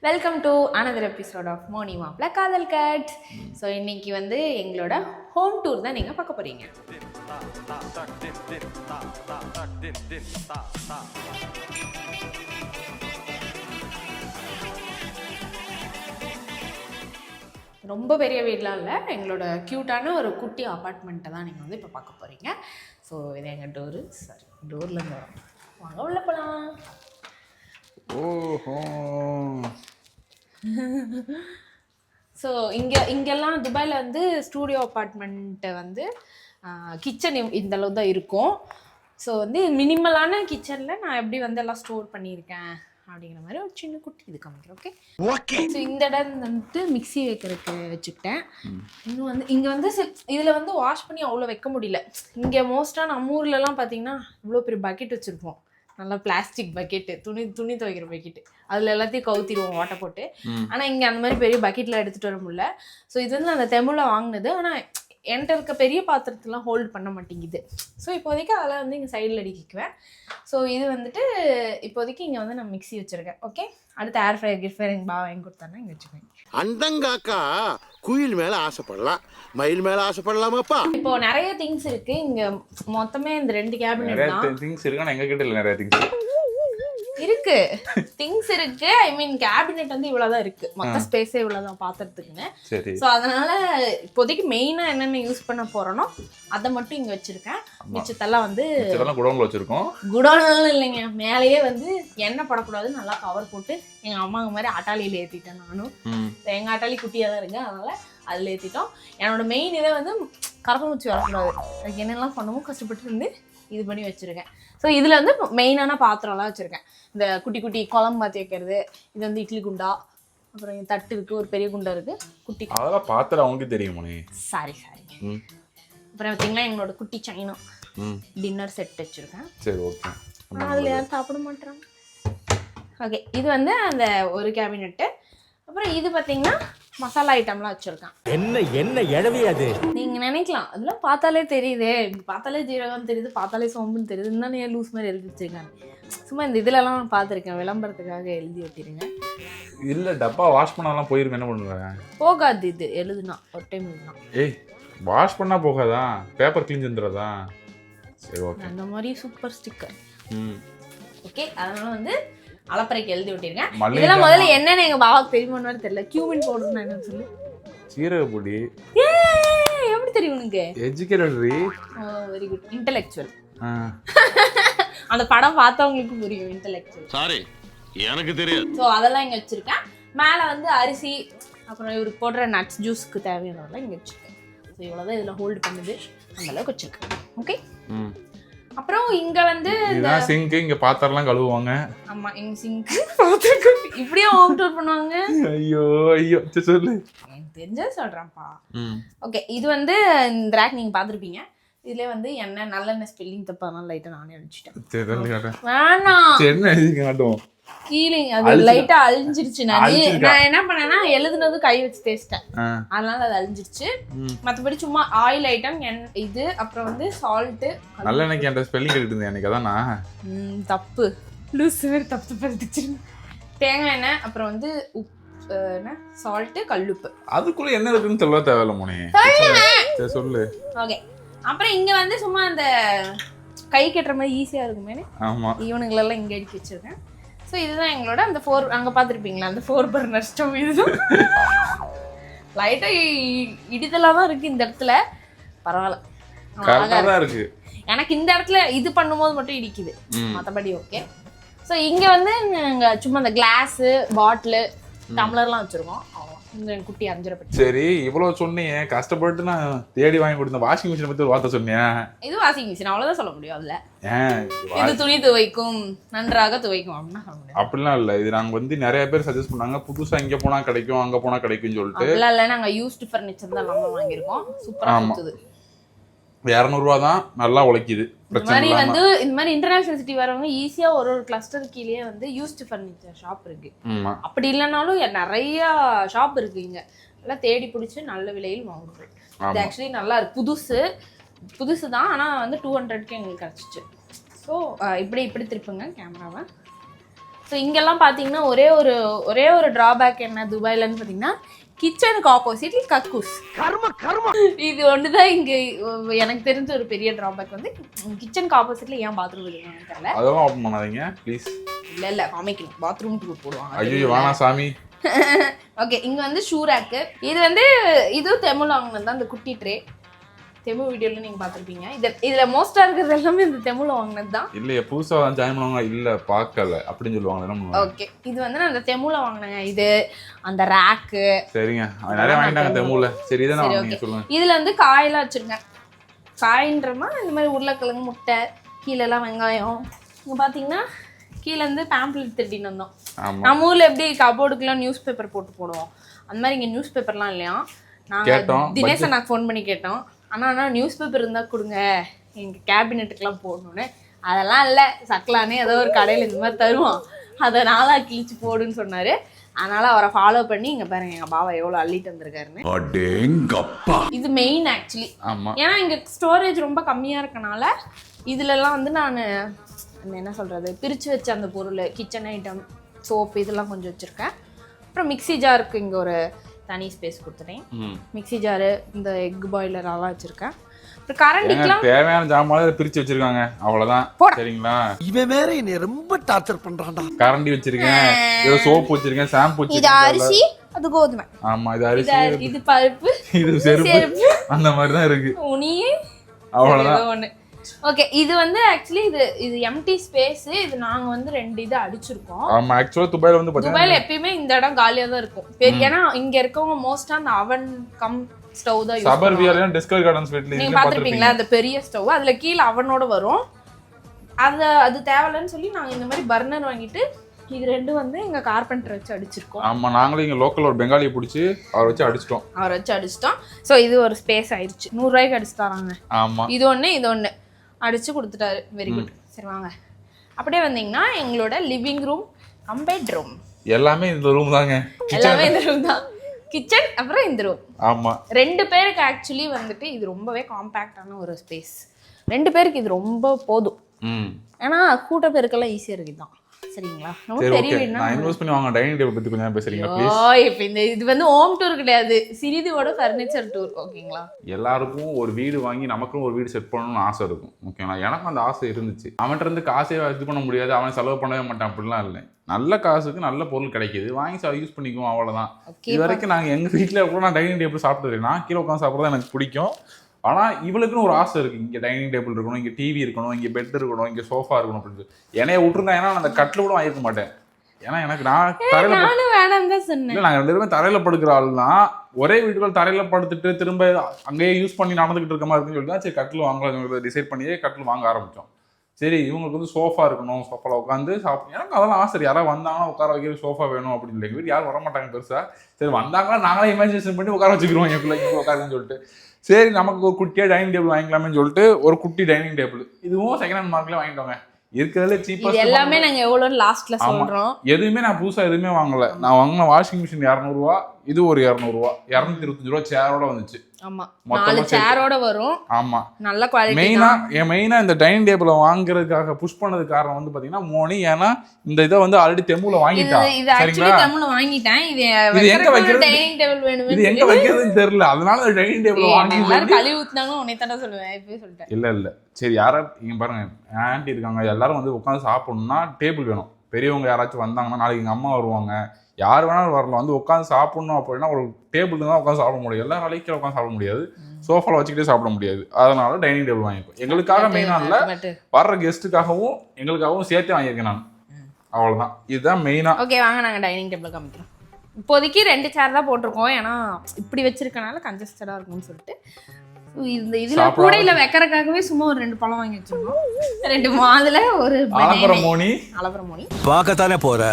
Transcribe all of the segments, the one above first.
Welcome to another episode of Moni மாப்ள காதல் cut. So இன்னைக்கு வந்து எங்களோட ஹோம் டூர் தான் நீங்கள் பார்க்க போகிறீங்க. ரொம்ப பெரிய வீடெலாம் இல்லை, எங்களோட க்யூட்டான ஒரு குட்டி அப்பார்ட்மெண்ட்டை தான் நீங்கள் வந்து இப்போ பார்க்க போகிறீங்க. ஸோ இது எங்கள் டோரு. சாரி, டோர்லேருந்து வரோம். வாங்க உள்ள போகலாம். ஓஹோ. ஸோ இங்கெல்லாம் துபாயில் வந்து ஸ்டூடியோ அப்பார்ட்மெண்ட்டை வந்து கிச்சன் இந்த அளவு தான் இருக்கும். ஸோ வந்து மினிமலான கிச்சனில் நான் எப்படி வந்து எல்லாம் ஸ்டோர் பண்ணியிருக்கேன் அப்படிங்கிற மாதிரி ஒரு சின்ன குட்டி இது காமிக்கிறேன். ஓகே. ஸோ இந்த இடம் வந்துட்டு மிக்ஸி வைக்கிறதுக்கு வச்சுக்கிட்டேன். இன்னும் வந்து இங்கே வந்து இதில் வந்து வாஷ் பண்ணி அவ்வளோ வைக்க முடியல. இங்கே மோஸ்ட்டாக நம்ம ஊர்லலாம் பார்த்தீங்கன்னா இவ்வளோ பெரிய பக்கெட் வச்சுருப்போம், நல்லா பிளாஸ்டிக் பக்கெட்டு, துணி துவைக்கிற பக்கெட்டு, அதில் எல்லாத்தையும் கவுத்திடுவோம் வாட்டை போட்டு. ஆனால் இங்கே அந்த மாதிரி பெரிய பக்கெட்டில் எடுத்துகிட்டு வர முடியல. ஸோ இது வந்து அந்த தெமுல வாங்கினது, ஆனால் என்கிட்ட இருக்க பெரிய பாத்திரத்தெலாம் ஹோல்டு பண்ண மாட்டேங்குது. ஸோ இப்போதைக்கு அதெல்லாம் வந்து இங்கே சைடில் அடிக்கிக்குவேன். ஸோ இது வந்துட்டு இப்போதைக்கு இங்கே வந்து நான் மிக்ஸி வச்சுருக்கேன். ஓகே, அடுத்து ஏர் ஃப்ரையர் கிஃப்ட் எங்கள் பாவா வாங்கி கொடுத்தாருன்னா இங்கே வச்சுக்குவேன். அண்டங்காக்கா குயில் மேல ஆசைப்படலாம், மயில் மேல ஆசைப்படலாமாப்பா. இப்போ நிறைய திங்ஸ் இருக்கு இங்க. மொத்தமே இந்த 2 கேபினெட் தான் திங்ஸ் இருக்கு. ஆனா எங்க கிட்ட இல்ல நிறைய திங்ஸ் இருக்கு. திங்ஸ் இருக்கு, ஐ மீன் கேபினெட் வந்து இவ்வளவுதான் இருக்கு. மொத்த ஸ்பேஸே இவ்வளவுதான் பாத்திரத்துக்குன்னு. சரி. ஸோ அதனால இப்போதைக்கு மெயினா என்னென்ன யூஸ் பண்ண போறோனோ அதை மட்டும் இங்க வச்சிருக்கேன். மிச்சத்தெல்லாம் வந்து குடோன்ல வச்சிருக்கோம். குடோன்லாம் இல்லைங்க, மேலேயே வந்து எண்ணெய் படக்கூடாதுன்னு நல்லா கவர் போட்டு எங்க அம்மாங்க மாதிரி அட்டாளியில ஏத்திட்டேன். நானும் எங்க அட்டாளி குட்டியா தான் இருக்கு, அதனால அதுல ஏத்திட்டோம். என்னோட மெயின் இதை வந்து கரப்பாம்பூச்சி வரக்கூடாது, அதுக்கு என்னெல்லாம் பண்ணமோ கஷ்டப்பட்டு இருந்து இது பண்ணி வச்சிருக்கேன். ஸோ இதில் வந்து மெயினான பாத்திரம்லாம் வச்சுருக்கேன். இந்த குட்டி குட்டி குழம்பு மாற்றி வைக்கிறது, இது வந்து இட்லி குண்டா, அப்புறம் தட்டு இருக்குது, ஒரு பெரிய குண்டா இருக்குது, குட்டி அதெல்லாம் பாத்திரம் அவங்களுக்கு தெரியுமோனே. சாரி. அப்புறம் பார்த்தீங்கன்னா எங்களோட குட்டி சைனா டின்னர் செட் வச்சுருக்கேன். சரி, ஓகே. அதில் யாரும் சாப்பிட மாட்டேறாங்க. ஓகே, இது வந்து அந்த ஒரு கேபினெட்டு. அப்புறம் இது பார்த்தீங்கன்னா மசாலா ஐட்டம்லாம் வச்சுருக்கேன். என்ன எழவியாது நீங்கள் நினைக்கலாம் அதெல்லாம் பார்த்தாலே தெரியுது, பார்த்தாலே ஜீரகம் தெரியுது, பார்த்தாலே சோம்புன்னு தெரியுது, இன்னும் ஏன் லூஸ் மாதிரி எழுதி வச்சிருக்காங்க. சும்மா இந்த இதுலலாம் நான் பார்த்துருக்கேன், விளம்பரத்துக்காக எழுதி வச்சிருங்க. இல்ல டப்பா வாஷ் பண்ணாலாம் போயிருமே, என்ன பண்ணுவேன்? போகாது, இது எழுதுனா ஒரு டைம் எழுதுனா. ஏய், வாஷ் பண்ணா போகாதா? பேப்பர் கிளீன் செஞ்சுறதா? சரி, ஓகே. அந்த மாதிரி சூப்பர் ஸ்டிக்கர். ஓகே, அதனால வந்து அலப்பறைக்கு எழுதி விட்டிருக்கேன். இதெல்லாம் முதல்ல என்னன்னு எங்க பாபாக்கு தெரியுமான்னு தெரியல. கியூமின் பவுடர்னா என்னன்னு சொல்லு. சீரக பொடி. எப்படி தெரியும் உனக்கு? எஜுகேட்டரி. Very good, intellectual. அந்த படம் பார்த்தவங்களுக்கு புரியும், இன்டெலெக்சுவல். சாரி, எனக்கு தெரியாது. ஸோ அதெல்லாம் இங்கே வச்சிருக்கேன். மேலே வந்து அரிசி, அப்புறம் இவருக்கு போடுற நட்ஸ் ஜூஸ்க்கு தேவையானதெல்லாம் இங்கே வச்சிருக்கேன். ஸோ இவ்வளோதான் இதில் ஹோல்டு பண்ணுது, அந்த அளவுக்கு வச்சிருக்கேன். ஓகே. அப்புறம் இங்க வந்து இதான் சிங்க், இங்க பாத்திரம்லாம் கழுவுவாங்க. ஆமா, இங்க சிங்க் பாத்திரம் இப்படியே ஹோம் டூர் பண்ணுவாங்க. ஐயோ சொல்லு, எனக்கு தெரிஞ்சது சொல்றேன்ப்பா. ஓகே, இது வந்து இந்த ரேக் நீங்க பாத்திருப்பீங்க. இதுல வந்து என்ன நல்லெண்ணெய் ஸ்பெல்லிங் தப்பான லைட்டா நானே அழிச்சிட்டேன். வேணாம், என்ன காட்டும் கீழே அது லைட்டா அழிஞ்சிருச்சு. நான் என்ன பண்ணேன்னா எழுதுனது கை வச்சு தேய்ச்சிட்டேன், அதனால அது அழிஞ்சிருச்சு. மற்றபடி சும்மா ஆயில் ஐட்டம் இது, அப்புறம் வந்து சால்ட்டு. நல்லெண்ணெய்க்கு என்ற ஸ்பெல்லிங் எழுதிருந்தேன் எனக்கு, அதான் தப்பு லூஸ் மாதிரி தப்பு படுத்துச்சு. தேங்காய் எண்ணெய், அப்புறம் வந்து உப்பு, என்ன சால்ட்டு, கல்லுப்பு. அதுக்குள்ள என்ன இருக்குன்னு சொல்ல தேவையில்ல மோனே. சரி சொல்லு. ஓகே, அப்புறம் இங்க வந்து சும்மா அந்த கை கட்டுற மாதிரி ஈஸியா இருக்குமே, ஆமா, இவனுங்களெல்லாம் இங்க அடிக்க வச்சிருக்கேன். ஸோ இதுதான் எங்களோட அந்த 4, அங்கே பார்த்துருப்பீங்களா அந்த 4 பர்னர் ஸ்டவ். இதுதான் லைட்டாக இடிதலாக தான் இருக்குது இந்த இடத்துல, பரவாயில்ல இருக்கு. எனக்கு இந்த இடத்துல இது பண்ணும்போது மட்டும் இடிக்குது, மற்றபடி ஓகே. ஸோ இங்கே வந்து நாங்கள் சும்மா இந்த கிளாஸு, பாட்டிலு, டம்ளர்லாம் வச்சுருக்கோம். இந்த குட்டி 5 ரூபாய். சரி, இவ்வளவு சொன்னீங்க, கஷ்டப்பட்டு நான் தேடி வாங்கி கொடுத்த வாஷிங் மிஷினை பத்தி ஒரு வார்த்தை சொன்னியா? இது வாஷிங் மிஷின், அவ்வளவுதான் சொல்ல முடியும். அதுல இது துணி துவைக்கும், நன்றாக துவைக்கும் அப்படின்னா சொல்ல முடியும். அப்படிலாம் இல்ல, இது நாங்க வந்து நிறைய பேர் சஜஸ்ட் பண்ணாங்க, புதுசா இங்க போனா கிடைக்கும், அங்க போனா கிடைக்கும்னு சொல்லிட்டு. அப்படிலாம் இல்ல, நாங்க யூஸ்டு ஃபர்னிச்சர் தான் நம்ம வாங்கியிருக்கோம். சூப்பரா இருக்குது. 200 ரூபா தான், நல்லா உழைக்குது. இந்த மாதிரி இன்டர்நேஷனல் சிட்டி வரவங்க ஈஸியா ஒரு கிளஸ்டர் கீழே வந்து யூஸ்டு ஃபர்னிச்சர் ஷாப் இருக்கு. அப்படி இல்லைனாலும் நிறைய ஷாப் இருக்கு இங்க, எல்லாம் தேடி பிடிச்சி நல்ல விலையில் வாங்குறோம். இது ஆக்சுவலி நல்லா இருக்கு, புதுசு தான், ஆனா வந்து 200க்கு எங்களுக்கு கிடைச்சிச்சு. ஸோ இப்படி திருப்புங்க கேமராவை. ஸோ இங்கெல்லாம் பார்த்தீங்கன்னா ஒரே ஒரு ட்ராபேக் என்ன துபாயிலன்னு பார்த்தீங்கன்னா கிச்சனுக்கு ஆப்போசிட்ல கக்கூஸ். இது ஒன்று தான் இங்கே எனக்கு தெரிஞ்ச ஒரு பெரிய ட்ராபேக் வந்து கிச்சனுக்கு ஆப்போசிட்ல ஏன் பாத்ரூம் இருக்குன்னு தெரியல. அதெல்லாம் ஓப்பன் பண்ணாதீங்க ப்ளீஸ். இல்லை காமிக்கணும், பாத்ரூம் டூர் போடுவாங்க. ஐயோ வேணாம் சாமி. ஓகே, இங்கே வந்து ஷூ ரேக்கு. இது வந்து இதுவும் தெமுல வாங்கினது தான், இந்த குட்டி ட்ரே. தெமு வீடியோல நீங்க பார்த்துருப்பீங்க. இதில் மோஸ்ட்டாக இருக்கிறது எல்லாமே இந்த தெமுல வாங்கினது தான். இல்லையே புதுசாக ஜாயின் பண்ணுவாங்க, இல்லை பார்க்கல அப்படின்னு சொல்லுவாங்க. ஓகே, இது வந்து நான் அந்த தெமுல வாங்கினேங்க. இது அந்த ரேக்கு. சரிங்க, நிறைய வாங்கிட்டாங்க தெமுல. சரி இதை நான் சொல்லுங்க. இதில் வந்து காயெல்லாம் வச்சுருக்கேன். காயின்றமா இந்த மாதிரி உருளைக்கிழங்கு, முட்டை, கீழெல்லாம் வெங்காயம். இங்கே பார்த்தீங்கன்னா கீழே வந்து பேம்ப்ளெட் திட்டின்னு வந்தோம். நம்ம ஊரில் எப்படி கபோர்டுக்குலாம் நியூஸ் பேப்பர் போடுவோம், அந்த மாதிரி இங்கே நியூஸ் பேப்பர்லாம் இல்லையா. நாங்கள் தினேசன் நான் ஃபோன் பண்ணி கேட்டோம், ஆனால் நியூஸ் பேப்பர் இருந்தால் கொடுங்க எங்கள் கேபினெட்டுக்கெலாம் போடணுன்னு. அதெல்லாம் இல்லை, சக்கலானே ஏதோ ஒரு கடையில் இந்த மாதிரி தருவான், அதை நாளாக கிழிச்சு போடுன்னு சொன்னார். அதனால் அவரை ஃபாலோ பண்ணி இங்கே பாருங்க எங்கள் பாபா எவ்வளோ அள்ளிட்டு வந்திருக்காருன்னு. இது மெயின் ஆக்சுவலி. ஏன்னா இங்கே ஸ்டோரேஜ் ரொம்ப கம்மியாக இருக்கனால இதுலலாம் வந்து நான் என்ன சொல்கிறது பிரித்து வச்ச அந்த பொருள், கிச்சன் ஐட்டம், சோப்பு இதெல்லாம் கொஞ்சம் வச்சுருக்கேன். அப்புறம் மிக்ஸி ஜாருக்கு இங்கே ஒரு தனி ஸ்பேஸ் கொடுத்துட்டேன். மிக்ஸி ஜாரு, இந்த எக் பாய்லர் அதெல்லாம் வச்சுருக்கேன். அப்புறம் கரண்டிக்கெலாம் தேவையான ஜாமான் பிரித்து வச்சுருக்காங்க, அவ்வளோதான். சரிங்களா, இவன் வேற என்னை ரொம்ப டார்ச்சர் பண்ணுறான்டா. கரண்டி வச்சிருக்கேன், ஏதோ சோப்பு வச்சிருக்கேன், ஷாம்பு வச்சிருக்கேன். இது அரிசி, அது கோதுமை. ஆமா, இது அரிசி, இது பருப்பு, இது செருப்பு, அந்த மாதிரி தான் இருக்கு. உனியே அவ்வளோதான். ஓகே, இது வந்து ஆக்சுவலி இது எம்டி ஸ்பேஸ். இது நாங்க வந்து 2 இது அடிச்சிருக்கோம். ஆமா, ஆக்சுவலா துபாயில வந்து துபாயில எப்பயுமே இந்த இடம் காலியா தான் இருக்கும். ஏன்னா இங்க இருக்கவங்க மோஸ்டா அந்த அவன் கம் ஸ்டவ் தான் யூஸ் பண்ணுவாங்க. சபர்வியால டிஸ்கவர் கார்டன்ஸ் வீட்ல நீங்க பாத்துருப்பீங்களா, அந்த பெரிய ஸ்டவ், அதுல கீழ அவனோட வரும். அது தேவலன்னு சொல்லி நாங்க இந்த மாதிரி பர்னர் வாங்கிட்டு இது 2 வந்து எங்க கார்பெண்டர் வச்சு அடிச்சிருக்கோம். ஆமா, நாங்களே இங்க லோக்கல் ஒரு பெங்காலியை பிடிச்சி அவரை வச்சு அடிச்சிட்டோம். சோ இது ஒரு ஸ்பேஸ் ஆயிடுச்சு. 100 ரூபாய்க்கு அடிச்சுட்டாங்க. ஆமா, இது ஒண்ணு அடிச்சு கொடுத்துட்டாரு. Very good. சரி வாங்க, அப்படியே வந்தீங்கன்னா எங்களோட லிவிங் ரூம் கம் பெட்ரூம் எல்லாமே இந்த ரூம் தாங்க. எல்லாமே இந்த ரூம் தான். கிச்சன் அப்புறம் இந்த ரூம். ஆமா, 2 பேருக்கு ஆக்சுவலி வந்துட்டு இது ரொம்பவே காம்பேக்டான ஒரு ஸ்பேஸ். 2 பேருக்கு இது ரொம்ப போதும். ஏன்னா கூட்ட பேருக்கெல்லாம் ஈஸியா இருக்குதான். சரிங்களா, ரொம்ப பெரிய வீடுனா நான் இன்வெஸ்ட் பண்ணி வாங்க. டைனிங் டேபிள் பத்தி கொஞ்சம் பேசுறீங்களா ப்ளீஸ்? இப்போ இது வந்து ஹோம் டூர் கிடையாது, சிறிதுவோட ஃபர்னிச்சர் டூர். ஓகேங்களா, எல்லாருக்கும் ஒரு வீடு வாங்கி நமக்கும் ஒரு வீடு செட் பண்ணணும்னு ஆசை இருக்கும். ஓகேங்களா, எனக்கும் அந்த ஆசை இருந்துச்சு. அவன்கிட்ட இருந்து காசே இது பண்ண முடியாது, அவன் செலவு பண்ணவே மாட்டான், அப்படிலாம் இல்லை. நல்ல காசுக்கு நல்ல பொருள் கிடைக்குது, வாங்கி யூஸ் பண்ணிக்குவோம், அவ்வளோதான். இது வரைக்கும் நாங்கள் எங்கள் வீட்டில் கூட நான் டைனிங் டேபிள் சாப்பிட்டு நான் கீழே உட்காந்து சாப்பிட்றது எனக்கு பிடிக்கும். ஆனால் இவளுக்குன்னு ஒரு ஆசை இருக்குது, இங்கே டைனிங் டேபிள் இருக்கணும், இங்கே டிவி இருக்கணும், இங்கே பெட் இருக்கணும், இங்கே சோஃபா இருக்கணும் அப்படின்னு சொல்லி. என்னைய விட்டுருந்தா ஏன்னா நான் அந்த கட்டில் கூட வாங்கிருக்க மாட்டேன். ஏன்னா எனக்கு நான் தரையில் வேணாம் தான் சொன்னேன். இல்லை, நாங்கள் 2 பேருமே தரையில் படுக்கிற ஆள் தான். ஒரே வீட்டுக்குள்ள தரையில் படுத்துட்டு திரும்ப அங்கேயே யூஸ் பண்ணி நடந்துக்கிட்டு இருக்க மாதிரி இருக்குன்னு சொல்லி தான் சரி கட்டில் வாங்கலாம் டிசைட் பண்ணியே கட்டில் வாங்க ஆரம்பித்தோம். சரி இவங்களுக்கு வந்து சோஃபா இருக்கணும், சோஃபாவில் உட்காந்து சாப்பிட்டு எனக்கு அதெல்லாம் ஆசை. யாராவது வந்தாங்கன்னா உட்கார வைக்கிற சோஃபா வேணும் அப்படின்னு இல்லை. எங்கள் வீட்டு யாரும் வர மாட்டாங்க பெருசாக. சரி வந்தாங்கன்னா நாங்களே இமேஜினேஷன் பண்ணி உட்கார வச்சுக்கிறோம் என் பிள்ளைங்க உட்காருன்னு சொல்லிட்டு. சரி நமக்கு ஒரு குட்டியாக டைனிங் டேபிள் வாங்கிக்கலாமே சொல்லிட்டு ஒரு குட்டி டைனிங் டேபிள், இதுவும் செகண்ட் ஹேண்ட் மார்க்லேயே வாங்கிட்டோங்க. இருக்கிறதுல சீப்பஸ்ட் எல்லாமே நாங்கள் எவ்வளோ லாஸ்ட்ல சொல்கிறோம். எதுவுமே நான் புதுசாக எதுவுமே வாங்கலை. நான் வாங்கின வாஷிங் மிஷின் 200 ரூபா, இது ஒரு 200 ரூபா, 225 ரூபா சேரோட வந்துச்சு. ஆமா, 4 சேரோட வரும். ஆமா, நல்ல குவாலிட்டி. மெயினா இந்த டைனிங் டேபிள வாங்குறதுக்காக புஷ் பண்ணதுக்கு காரணம் வந்து பாத்தீங்கன்னா மோனி. ஏன்னா இந்த இதை வந்து ஆல்ரெடி தெமுல வாங்கிட்டான். இது ஆக்சுவலி தெமுல வாங்கிட்டேன். இது எங்க வைக்கிறது, டைனிங் டேபிள் வேணும், இது எங்க வைக்கிறதுன்னு தெரியல. அதனால டைனிங் டேபிள் வாங்கி எல்லாரும் கழுவி ஊத்துனாங்க. உன்னை தான சொல்லுவேன், இப்பவே சொல்லிட்டேன். இல்ல சரி, யாரா இங்க பாருங்க ஆன்ட்டி இருக்காங்க, எல்லாரும் வந்து உட்காந்து சாப்பிடணும்னா டேபிள் வேணும். பெரியவங்க யாராச்சும் வந்தாங்கன்னா, நாளைக்கு எங்க அம்மா வருவாங்க, யார் வேணாலும் வரலாம், வந்து உட்காந்து சாப்பிடணும் அப்படின்னா ஒரு டேபிள் தான் உட்காந்து சாப்பிட முடியும். எல்லா நாளைக்கு உட்காந்து சாப்பிட முடியாது, சோஃபாவில் வச்சுக்கிட்டே சாப்பிட முடியாது. அதனால டைனிங் டேபிள் வாங்கிப்போம். எங்களுக்காக மெயினாக இல்லை, வர்ற கெஸ்ட்டுக்காகவும் எங்களுக்காகவும் சேர்த்தே வாங்கியிருக்கேன் நான். அவ்வளோதான், இதுதான் மெயினாக. ஓகே வாங்க, நாங்கள் டைனிங் டேபிள் காமிக்கிறோம். இப்போதைக்கு 2 சேர் தான் போட்டிருக்கோம், ஏன்னா இப்படி வச்சிருக்கனால கன்ஜஸ்டடாக இருக்கும்னு சொல்லிட்டு. இதுல கூடையில வைக்கிறதுக்காகவே சும்மா ஒரு 2 பழம் வாங்கி வச்சிருக்கோம். 2 மாதுளை, ஒரு அலப்பரமோனி. பார்க்கத்தானே போற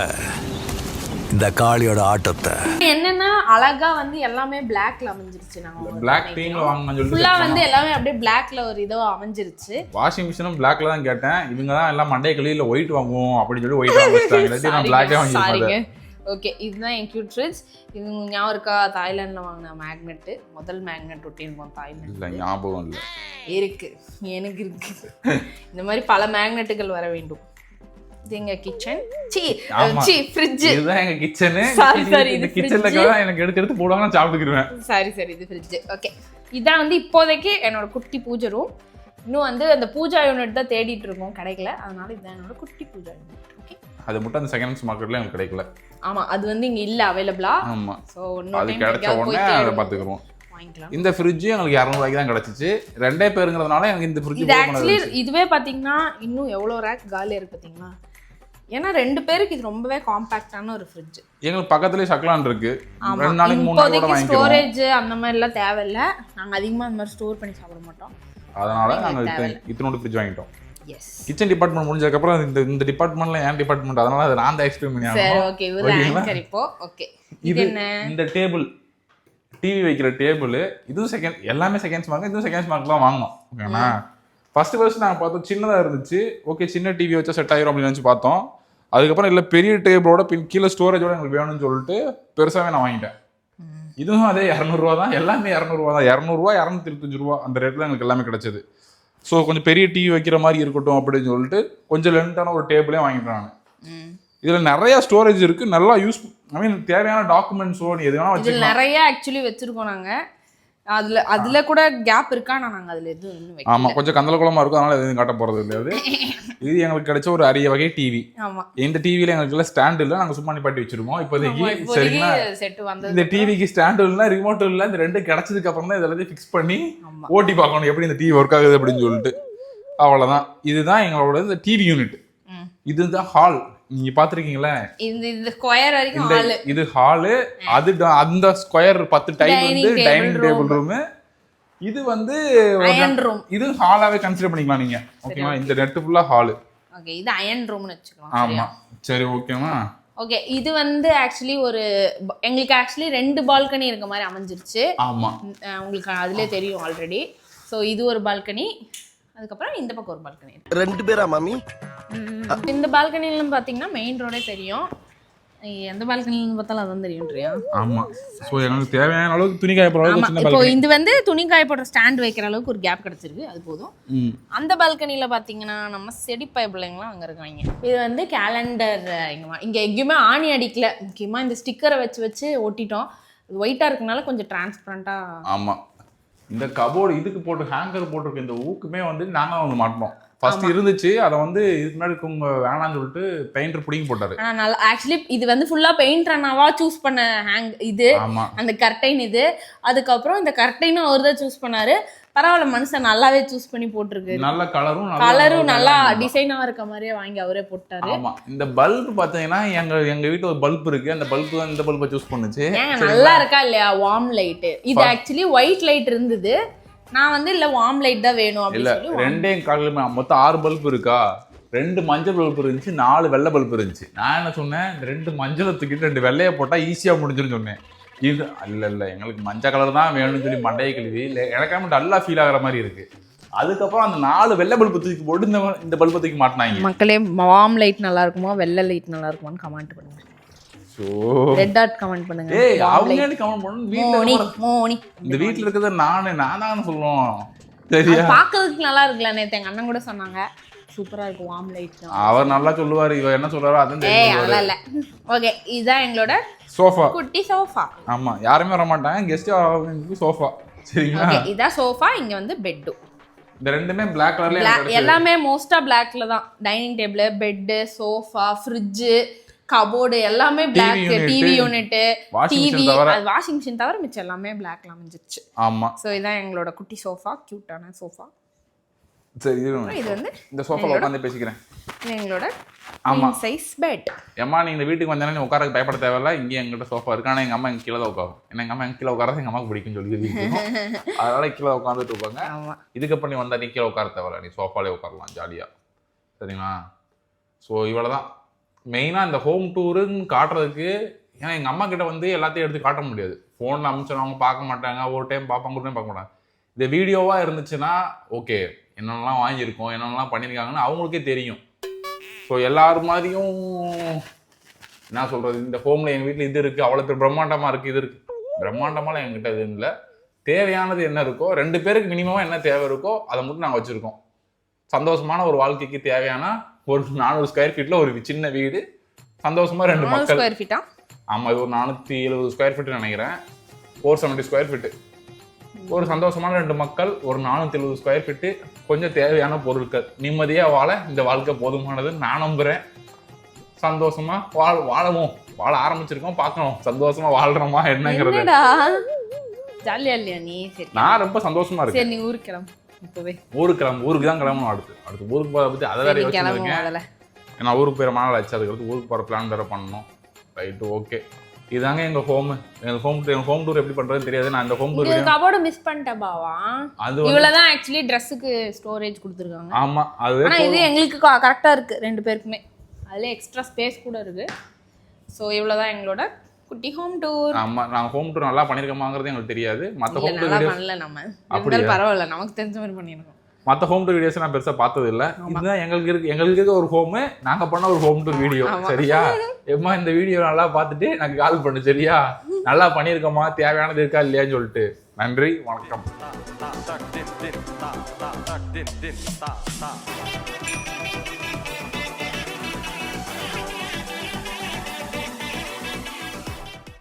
இந்த காளியோட ஆட்டத்தை. என்னன்னா அழகா வந்து எல்லாமே பிளாக்ல அமைஞ்சிருச்சு. நாங்க பிளாக் தீம்ல வாங்கணும்னு சொல்லிட்டு ஃபுல்லா வந்து எல்லாமே அப்படியே பிளாக்ல ஒரு இதோ அமைஞ்சிருச்சு. வாஷிங் மிஷினும் பிளாக்ல தான் கேட்டேன். இவங்க தான் எல்லாம் மண்டே கழியில ஒயிட் வாங்குவோம் அப்படின்னு சொல்லி ஒயிட் வாங்க வச்சாங்க. இல்லாட்டி நான் பிளாக்கே வாங்கிட்டேன். ஓகே, இதுதான் என் கியூட் ஃப்ரிட்ஜ். இது ஞாபகம் இருக்கா, தாய்லாண்டில் வாங்கின மேக்னெட்டு. முதல் மேக்னெட் ஒட்டியிருக்கோம் தாய்லாந்து. இல்லை ஞாபகம் இல்லை, இருக்கு, எனக்கு இருக்கு. இந்த மாதிரி பல மேக்னெட்டுகள் வர வேண்டும். இது எங்க கிச்சன் ஆமா. ஃப்ரிட்ஜ். இதுதான் எங்க கிச்சனு. சாரி இந்த கிச்சன்ல எனக்கு எடுத்து போடுவாங்க, சாப்பிட்டுக்கிடுவேன். சரி இது ஃப்ரிட்ஜ். ஓகே, இதான் வந்து இப்போதைக்கு என்னோட குட்டி பூஜை ரூம். இன்னும் வந்து அந்த பூஜா யூனிட் தான் தேடிட்டு இருக்கோம், கிடைக்கல. அதனால இதுதான் என்னோட குட்டி பூஜா யூனிட். ஓகே, அது மட்டும் அந்த செகண்ட்ஸ் மார்க்கெட்ல எனக்கு கிடைக்கல. ஆமா, அது வந்து இங்க இல்ல அவைலபிளா. ஆமா, சோ அது கிடைச்ச உடனே அதை பாத்துக்குறோம். இந்த ஃப்ரிட்ஜ் எங்களுக்கு 200 ரூபாய்க்கு தான் கிடைச்சிச்சு. 2 பேருங்கிறதுனால எனக்கு இந்த ஃப்ரிட்ஜ் இது ஆக்சுவலி இதுவே பாத்தீங்கன்னா இன்னும் எவ்வளவு ரேக் காலியா இருக்கு பாத்தீங்களா. ஏன்னா 2 பேருக்கு இது ரொம்பவே காம்பாக்டான ஒரு ஃப்ரிட்ஜ். எங்களுக்கு பக்கத்துலயே சக்லான் இருக்கு. 2 நாளைக்கு 3 நாளைக்கு கூட வாங்கிக்கிறோம். ஸ்டோரேஜ் அந்த மாதிரி எல்லாம் தேவையில்ல. நாங்க அதிகமா அந்த மாதிரி ஸ்டோர் பண்ணி சாப்பிட மாட்டோம். அதனால நாங்க இத்தனோட ஃப்ரிட்ஜ் வாங்கிட்டோம். எஸ். கிச்சன் டிபார்ட்மென்ட் முடிஞ்சதுக்கு அப்புறம் இந்த டிபார்ட்மென்ட்ல ஏன் டிபார்ட்மென்ட், அதனால அதை நான் தான் எக்ஸ்பிளைன் பண்ணி சரி, ஆகணும். ஓகே, இது ஆங்கர் இப்போ. ஓகே, இது என்ன? இந்த டேபிள், டிவி வைக்கிற டேபிள். இதுவும் செகண்ட், எல்லாமே செகண்ட்ஸ் மார்க். இதுவும் செகண்ட்ஸ் மார்க் தான் வாங்கணும். ஓகேண்ணா. ஃபர்ஸ்ட் நாங்கள் பார்த்தோம் சின்னதாக இருந்துச்சு. ஓகே, சின்ன டிவி வச்சா செட் ஆயிரும் அப்படின்னு நினச்சி பார்த்தோம். அதுக்கப்புறம் இல்லை, பெரிய டேபிளோட கீழே ஸ்டோரேஜோட எங்களுக்கு வேணும்னு சொல்லிட்டு பெருசாகவே நான் வாங்கிட்டேன். இதுவும் அதே 200 ரூபா தான். எல்லாமே 200 ரூபா தான். 200 ரூபா 225 ரூபா அந்த ரேட்டில் எங்களுக்கு எல்லாமே கிடைச்சது. ஸோ கொஞ்சம் பெரிய டிவி வைக்கிற மாதிரி இருக்கட்டும் அப்படின்னு சொல்லிட்டு கொஞ்சம் லென்த்தான ஒரு டேபிளே வாங்கிட்டேன் நான். இதில் நிறைய ஸ்டோரேஜ் இருக்கு, நல்லா யூஸ், ஐ மீன் தேவையான டாக்குமெண்ட்ஸோ எது வேணா வச்சுக்கலாம். நிறைய ஆக்சுவலி வச்சிருக்கோம் நாங்க. அதுல கூட கேப் இருக்கா, நாங்க அதுல எதுவும் இன்னும் வைக்கல. ஆமா, கொஞ்சம் கந்தலகுலமா இருக்கும், அதனால எதுவும் காட்ட போறது இல்லையாது. இது எங்களுக்கு கிடைச்ச ஒரு அரிய வகை டிவி. ஆமா, இந்த டிவில எங்களுக்கு ஸ்டாண்ட் இல்ல, நாங்க சும்மா நிப்பாட்டி வச்சிருக்கோம். இப்போதைக்கு சரிங்களா, செட் வந்தது. இந்த டிவிக்கு ஸ்டாண்ட் இல்ல, ரிமோட் இல்ல, இந்த ரெண்டு கிடைச்சதுக்கு அப்புறம் தான் இதெல்லாம் ஃபிக்ஸ் பண்ணி ஓட்டி பார்க்கணும் எப்படி இந்த டிவி ஒர்க் ஆகுது அப்படின்னு சொல்லிட்டு. அவ்வளவுதான். இதுதான் எங்களோட இந்த டிவி யூனிட். இதுதான் ஹால். நீங்க பாத்துருக்கீங்களா, இந்த ஸ்கொயர் வரைக்கும் ஹால். இது ஹால். அது அந்த ஸ்கொயர் 10 டைப் வந்து டைனிங் டேபிள் ரூம். இது வந்து அயன் ரூம். இது ஹாலாவே கன்சிடர் பண்ணிக்கலாம் நீங்க. ஓகேவா, இந்த நெட் ஃபுல்லா ஹால். ஓகே, இது அயன் ரூம்னு வெச்சுக்கலாம். ஆமா, சரி, ஓகேவா. ஓகே, இது வந்து ஆக்சுவலி எங்களுக்கு ஆக்சுவலி 2 பால்கனி இருக்க மாதிரி அமைஞ்சிருச்சு. ஆமா, உங்களுக்கு அதுலயே தெரியும் ஆல்ரெடி. சோ இது ஒரு பால்கனி, அதுக்கப்புறம் இந்த பக்கம் ஒரு பால்கனி. 2 பேரா மாமி? இந்த பால்கனில பாத்தீங்கன்னா மெயின் ரோடே தெரியும். எந்த பால்கனில பார்த்தாலும் அதான் தெரியும்ன்றியா? ஆமா. சோ எனக்கு தேவையான அளவுக்கு துணி காய போடுற அளவுக்கு சின்ன இப்போ பால்கனி. இது வந்து துணி காய போடுற ஸ்டாண்ட் வைக்கிற அளவுக்கு ஒரு கேப் கிடைச்சிருக்கு, அது போதும். அந்த பால்கனில பாத்தீங்கன்னா நம்ம செடிப்பாய் பிள்ளைங்களாம் அங்க இருக்காங்க. இது வந்து கேலண்டர். இங்க எங்கேயுமே ஆணி அடிக்கல, முக்கியமா இந்த ஸ்டிக்கரை வச்சு ஒட்டிட்டோம். ஒயிட்டா இருக்கனால கொஞ்சம் டிரான்ஸ்பரண்டா. ஆமா, இந்த கபோர்டு இதுக்கு போட்டு ஹேங்கர் போட்டிருக்க இந்த ஊக்குமே வந்து நாங்க வந்து மாட்டோம். ஃபர்ஸ்ட் இருந்துச்சு, அதை வந்து இதுக்கு முன்னாடி உங்க வேணாம்னு சொல்லிட்டு பெயிண்டர் புடிங்கி போட்டாரு. நல்லா ஆக்சுவலி இது வந்து ஃபுல்லா பெயிண்ட் ரன்னாவா சூஸ் பண்ண இது. அந்த கர்டைன் இது. அதுக்கப்புறம் இந்த கர்டைனும் அவர் தான் சூஸ் பண்ணாரு. பரவாயில்ல, மனுஷன் நல்லாவே சூஸ் பண்ணி போட்டிருக்கு. நல்ல கலரும் நல்லா டிசைனா இருக்க மாதிரியே வாங்கி அவரே போட்டாரு. ஆமா, இந்த பல்ப் பாத்தீங்கன்னா எங்க வீட்டுல ஒரு பல்ப் இருக்கு. அந்த பல்ப் தான் இந்த பல்பை சூஸ் பண்ணுச்சு. நல்லா இருக்கா இல்லையா? Warm light. இது ஆக்சுவலி ஒயிட் லைட் இருந்தது. நான் வந்து இல்ல வார்ம் லைட் தான் வேணும் அப்படின்னு சொல்லி. ரெண்டே காலையில மொத்தம் 6 பல்ப் இருக்கா. 2 மஞ்சள் பல்ப் இருந்துச்சு, 4 வெள்ளை பல்ப் இருந்துச்சு. நான் என்ன சொன்னேன், 2 மஞ்சளை தூக்கிட்டு 2 வெள்ளையை போட்டா ஈஸியா முடிஞ்சுன்னு சொன்னேன். இது இல்ல எங்களுக்கு மஞ்சள் கலர் தான் வேணும்னு சொல்லி மண்டையை கழுவி இல்லை, எனக்காம டல்லா ஃபீல் ஆகிற மாதிரி இருக்கு. அதுக்கப்புறம் அந்த 4 வெள்ளை பல்பு தூக்கி போட்டு இந்த பல்பை தூக்கி மாட்டினாங்க. மக்களே, வார்ம் லைட் நல்லா இருக்குமா வெள்ளை லைட் நல்லா இருக்குமான்னு கமெண்ட் பண்ணுங்க. ரெட் டாட் கமெண்ட் பண்ணுங்க. ஏய், அவங்க என்ன கமெண்ட் பண்ணனும்? மோனி இந்த வீட்ல இருக்குது நான் தான் சொல்லுவோம். சரியா, பாக்கிறதுக்கு நல்லா இருக்குல. நேத்து எங்க அண்ணன் கூட சொன்னாங்க சூப்பரா இருக்கு வார்ம் லைட். அவர் நல்லா சொல்லுவாரு, இவ என்ன சொல்றாரோ அதான் தெரியும். இல்ல ஓகே, இதான் எங்களோட சோஃபா, குட்டி சோஃபா. ஆமா, யாருமே வர மாட்டாங்க, கெஸ்ட் சோஃபா. சரிங்களா, ஓகே, இதான் சோஃபா. இங்க வந்து பெட். இந்த ரெண்டுமே Black கலர்ல எல்லாமே மோஸ்டா Blackல தான். Dining table, bed, sofa, fridge, cupboard எல்லாமே Black. TV unit, TV, washing machine தவிர மிச்சம் எல்லாமே Blackல அமைஞ்சிருச்சு. ஆமா, சோ இதான் எங்களோட குட்டி சோஃபா, கியூட்டான சோஃபா. சரி, இது வந்து இந்த சோஃபால உட்கார்ந்து பேசிக்கிறேன். இது எங்களோட queen size bed. ஏமா நீங்க இந்த வீட்டுக்கு வந்தானே உட்காரக்கு பயப்பட தேவையில்ல. இங்க எங்கிட்ட சோஃபா இருக்கு. ஆனா எங்க அம்மா எங்க கீழே தான் உட்காரும். எங்க அம்மா எங்க கீழே உட்காரது எங்க அம்மாக்கு பிடிக்கும்னு சொல்லி அதனால கீழே உட்காந்துட்டு இருப்பாங்க. இதுக்கப்புறம் நீ வந்தா நீ கீழே உட்கார தேவையில்ல, நீ சோஃபாலே உட்காரலாம் ஜாலியா. சரிங்களா, ஸோ இவ்வளவுதான் மெயினா இந்த ஹோம் டூருன்னு காட்டுறதுக்கு. ஏன்னா எங்க அம்மா கிட்ட வந்து எல்லாத்தையும் எடுத்து காட்ட முடியாது. போன்ல அமிச்சோம், அவங்க பார்க்க மாட்டாங்க. ஒரு டைம் பார்ப்பாங்க, ஒரு டைம் பார்க்க மாட்டாங்க. இந்த வீடியோவா இருந்துச்சுன்னா ஓகே, என்னென்னலாம் வாங்கியிருக்கோம், என்னென்னலாம் பண்ணியிருக்காங்கன்னு அவங்களுக்கே தெரியும். ஸோ எல்லாரும் மாதிரியும் என்ன சொல்கிறது, இந்த ஹோமில் எங்கள் வீட்டில் இது இருக்குது, அவ்வளோ பிரம்மாண்டமாக இருக்குது, இது இருக்குது. பிரம்மாண்டமாலாம் எங்கிட்ட இது இல்லை. தேவையானது என்ன இருக்கோ, 2 பேருக்கு மினிமமாக என்ன தேவை இருக்கோ அதை மட்டும் நாங்கள் வச்சுருக்கோம். சந்தோஷமான ஒரு வாழ்க்கைக்கு தேவையான ஒரு 400 ஸ்கொயர் ஃபீட்ல ஒரு சின்ன வீடு, சந்தோஷமா 2 மக்கள். ஸ்கொயர் ஃபீட்டா? ஆமா, இது ஒரு 470 ஸ்கொயர் ஃபீட் நினைக்கிறேன், 470 ஸ்கொயர் ஃபீட். ஒரு சந்தோஷமான 2 மக்கள், ஒரு 470 ஸ்கொயர் ஃபீட்டு, கொஞ்சம் தேவையான பொருட்கள், நிம்மதியா வாழ இந்த வாழ்க்கை போதுமானது நான் நம்புறேன். சந்தோஷமா வாழ ஆரம்பிச்சிருக்கோம், பார்க்கணும் சந்தோஷமா வாழ்றோமா என்னங்கிறது. ஜாலியா இல்லையா நீ? சரி, நான் ரொம்ப சந்தோஷமா இருக்கேன். சரி நீ ஊருக்கு கிளம்பு இப்பவே. ஊருக்கு தான் கிளம்பணும். அடுத்து ஊருக்கு போறத பத்தி அதை வேற யோசிச்சிருக்கேன். நான் ஊருக்கு போயிட மணால் ஆச்சு, அதுக்கு ஊருக்கு போற பிளான் வேற பண்ணணும். Right, okay. இதாங்க எங்க ஹோம் டூர் எப்படி பண்றதுன்னு தெரியாது. நான் இந்த ஹோம் டூர் கபோர்டு மிஸ் பண்ணிட்டேன் பாவா. அது இவ்வளவுதான் ஆக்சுவலி Dressக்கு ஸ்டோரேஜ் கொடுத்துருக்காங்க. ஆமா, அது ஆனா இது எங்களுக்கு கரெக்டா இருக்கு 2 பேருக்குமே. அதுல எக்ஸ்ட்ரா ஸ்பேஸ் கூட இருக்கு. சோ இவ்வளவுதான் எங்களோட குட்டி ஹோம் டூர். ஆமா, நான் ஹோம் டூர் நல்லா பண்ணிருக்கமாங்கிறது எங்களுக்கு தெரியாது. மத்த ஹோம் டூர் வீடியோஸ் பண்ணல நம்ம. அப்படியே பரவாயில்ல, நமக்கு தெரிஞ்ச மாதிரி பண்ணிருக்கோம். மத்த ஹோம் டூர் வீடியோஸ் நான் பெருசா பார்த்தது இல்ல. இதுதான் எங்களுக்கு இருக்க ஒரு ஹோம், நாங்க பண்ண ஒரு ஹோம் டூர் வீடியோ. சரியா? எம்மா இந்த வீடியோ நல்லா பார்த்துட்டு எனக்கு கால் பண்ணு. சரியா? நல்லா பண்ணிருக்கோமா, தேவையானது இருக்கா இல்லையான்னு சொல்லிட்டு. நன்றி, வணக்கம்.